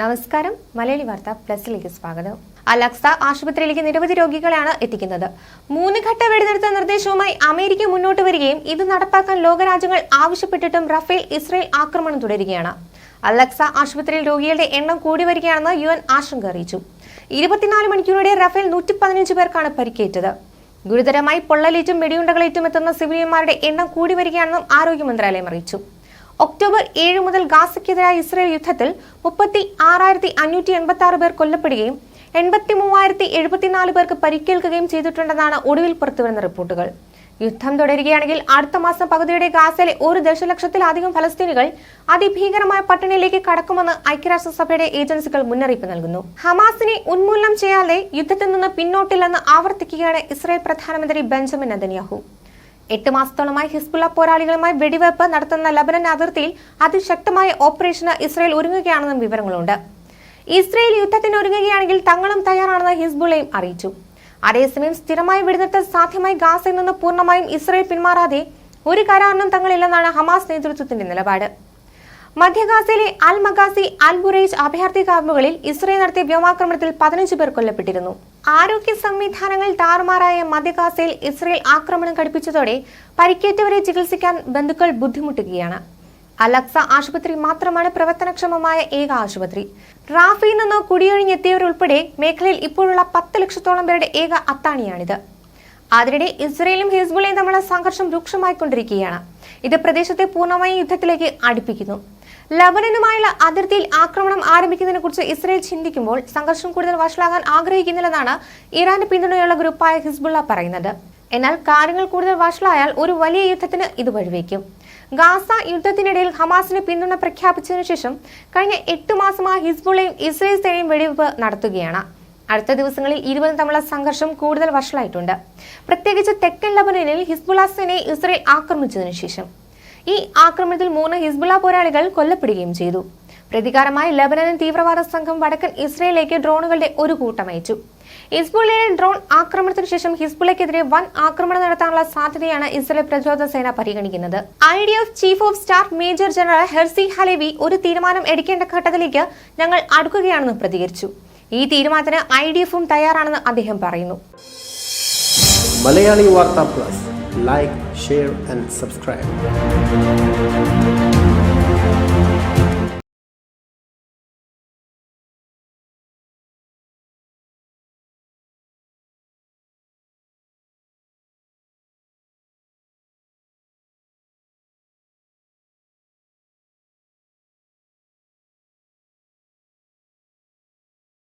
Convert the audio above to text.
നമസ്കാരം മലയാളി വാർത്ത പ്ലസിലേക്ക് സ്വാഗതം. അലക്സ ആശുപത്രിയിലേക്ക് നിരവധി രോഗികളെയാണ് എത്തിക്കുന്നത്. 3 ഘട്ട വെടിനിർത്തൽ നിർദ്ദേശവുമായി അമേരിക്ക മുന്നോട്ട് വരികയും ഇത് നടപ്പാക്കാൻ ലോകരാജ്യങ്ങൾ ആവശ്യപ്പെട്ടിട്ടും റഫേൽ ഇസ്രയേൽ ആക്രമണം തുടരുകയാണ്. അലക്സ ആശുപത്രിയിൽ രോഗികളുടെ എണ്ണം കൂടി വരികയാണെന്ന് UN ആശങ്ക അറിയിച്ചു. 24 മണിക്കൂറിടെ റഫേൽ 115 പേർക്കാണ് പരിക്കേറ്റത്. ഗുരുതരമായി പൊള്ളലേറ്റും വെടിയുണ്ടകളേറ്റും എത്തുന്ന സിവിലിയന്മാരുടെ എണ്ണം കൂടി വരികയാണെന്നും ആരോഗ്യ മന്ത്രാലയം അറിയിച്ചു. ഒക്ടോബർ 7 മുതൽ ഗാസയ്ക്കെതിരായ ഇസ്രയേൽ യുദ്ധത്തിൽ 36,586 പേർ കൊല്ലപ്പെടുകയും 83,074 പേർക്ക് പരിക്കേൽക്കുകയും ചെയ്തിട്ടുണ്ടെന്നാണ് ഒടുവിൽ പുറത്തുവരുന്ന റിപ്പോർട്ടുകൾ. യുദ്ധം തുടരുകയാണെങ്കിൽ അടുത്ത മാസം പകുതിയോടെ ഗാസയിലെ 1 ദശലക്ഷത്തിലധികം ഫലസ്തീനികൾ അതിഭീകരമായ പട്ടിണിയിലേക്ക് കടക്കുമെന്ന് ഐക്യരാഷ്ട്രസഭയുടെ ഏജൻസികൾ മുന്നറിയിപ്പ് നൽകുന്നു. ഹമാസിനെ ഉന്മൂലനം ചെയ്യാതെ യുദ്ധത്തിൽ നിന്ന് പിന്നോട്ടില്ലെന്ന് ആവർത്തിക്കുകയാണ് ഇസ്രായേൽ പ്രധാനമന്ത്രി ബെഞ്ചമിൻ നെതന്യാഹു. 8 മാസത്തോളമായി ഹിസ്ബുള്ള പോരാളികളുമായി വെടിവെപ്പ് നടത്തുന്ന ലബനൻ അതിർത്തിയിൽ അതിശക്തമായ ഓപ്പറേഷന് ഇസ്രായേൽ ഒരുങ്ങുകയാണെന്നും വിവരങ്ങളുണ്ട്. ഇസ്രായേൽ യുദ്ധത്തിന് ഒരുങ്ങുകയാണെങ്കിൽ തങ്ങളും തയ്യാറാണെന്ന് ഹിസ്ബുള്ളയും അറിയിച്ചു. അതേസമയം സ്ഥിരമായ വെടിനിർത്തൽ സാധ്യമായി ഗാസയിൽ നിന്ന് പൂർണ്ണമായും ഇസ്രായേൽ പിന്മാറാതെ ഒരു കരാറിനും തങ്ങളില്ലെന്നാണ് ഹമാസ് നേതൃത്വത്തിന്റെ നിലപാട്. മധ്യ ഗാസയിലെ അൽ മഗാസി, അൽ ബുറൈജ് അഭയാർത്ഥി ക്യാമ്പുകളിൽ ഇസ്രായേൽ നടത്തിയ വ്യോമാക്രമണത്തിൽ 15 പേർ കൊല്ലപ്പെട്ടിരുന്നു. ആരോഗ്യ സംവിധാനങ്ങൾ താറുമാറായ മധ്യ ഗാസയിൽ ഇസ്രായേൽ ആക്രമണം കടുപ്പിച്ചതോടെ പരിക്കേറ്റവരെ ചികിത്സിക്കാൻ ബന്ധുക്കൾ ബുദ്ധിമുട്ടുകയാണ്. അലക്സ ആശുപത്രി മാത്രമാണ് പ്രവർത്തനക്ഷമമായ ഏക ആശുപത്രി. റാഫയിൽ നിന്ന് കുടിയൊഴിഞ്ഞെത്തിയവരുൾപ്പെടെ മേഖലയിൽ ഇപ്പോഴുള്ള 10 ലക്ഷത്തോളം പേരുടെ ഏക അത്താണിയാണിത്. അതിനിടെ ഇസ്രായേലും ഹിസ്ബുള്ളയും തമ്മിലുള്ള സംഘർഷം രൂക്ഷമായിക്കൊണ്ടിരിക്കുകയാണ്. ഇത് പ്രദേശത്തെ പൂർണ്ണമായും യുദ്ധത്തിലേക്ക് അടുപ്പിക്കുന്നു. ലബനനുമായുള്ള അതിർത്തിയിൽ ആക്രമണം ആരംഭിക്കുന്നതിനെ കുറിച്ച് ഇസ്രായേൽ ചിന്തിക്കുമ്പോൾ സംഘർഷം കൂടുതൽ വഷളാകാൻ ആഗ്രഹിക്കുന്നില്ലെന്നാണ് ഇറാന്റെ പിന്തുണയുള്ള ഗ്രൂപ്പായ ഹിസ്ബുള്ള പറയുന്നത്. എന്നാൽ കാര്യങ്ങൾ കൂടുതൽ വഷളായാൽ ഒരു വലിയ യുദ്ധത്തിന് ഇത് വഴിവെക്കും. ഗാസ യുദ്ധത്തിനിടയിൽ ഹമാസിന് പിന്തുണ പ്രഖ്യാപിച്ചതിനു ശേഷം കഴിഞ്ഞ 8 മാസമായി ഹിസ്ബുള്ളയും ഇസ്രായേൽ സേനയും വെടിവെപ്പ് നടത്തുകയാണ്. അടുത്ത ദിവസങ്ങളിൽ ഇരുവരും തമ്മിലുള്ള സംഘർഷം കൂടുതൽ വഷളായിട്ടുണ്ട്. പ്രത്യേകിച്ച് തെക്കൻ ലബനനിൽ ഹിസ്ബുള്ള സേനയെ ഇസ്രായേൽ ആക്രമിച്ചതിനു ശേഷം. ഈ ആക്രമണത്തിൽ 3 ഹിസ്ബുള്ള പോരാളികൾ കൊല്ലപ്പെടുകയും ചെയ്തു. പ്രതികാരമായി ലബനൻ തീവ്രവാദ സംഘം വടക്കൻ ഇസ്രായേലിലേക്ക് ഡ്രോണുകളുടെ ഒരു കൂട്ടം അയച്ചു. ഹിസ്ബുള്ളയുടെ ഡ്രോൺ ആക്രമണത്തിനു ശേഷം ഹിസ്ബുള്ളക്കെതിരെ വൻ ആക്രമണം നടത്താനുള്ള സാധ്യതയാണ് ഇസ്രായേൽ പ്രതിരോധ സേന പരിഗണിക്കുന്നത്. IDF chief of staff major general Herzi Halevi ഒരു തീരുമാനം എടുക്കേണ്ട ഘട്ടത്തിലേക്ക് ഞങ്ങൾ അടുക്കുകയാണെന്ന് പ്രതികരിച്ചു. ഈ തീരുമാനത്തിന് IDFും തയ്യാറാണെന്ന് അദ്ദേഹം പറയുന്നു. മലയാളി വാർത്ത plus, like, share and subscribe.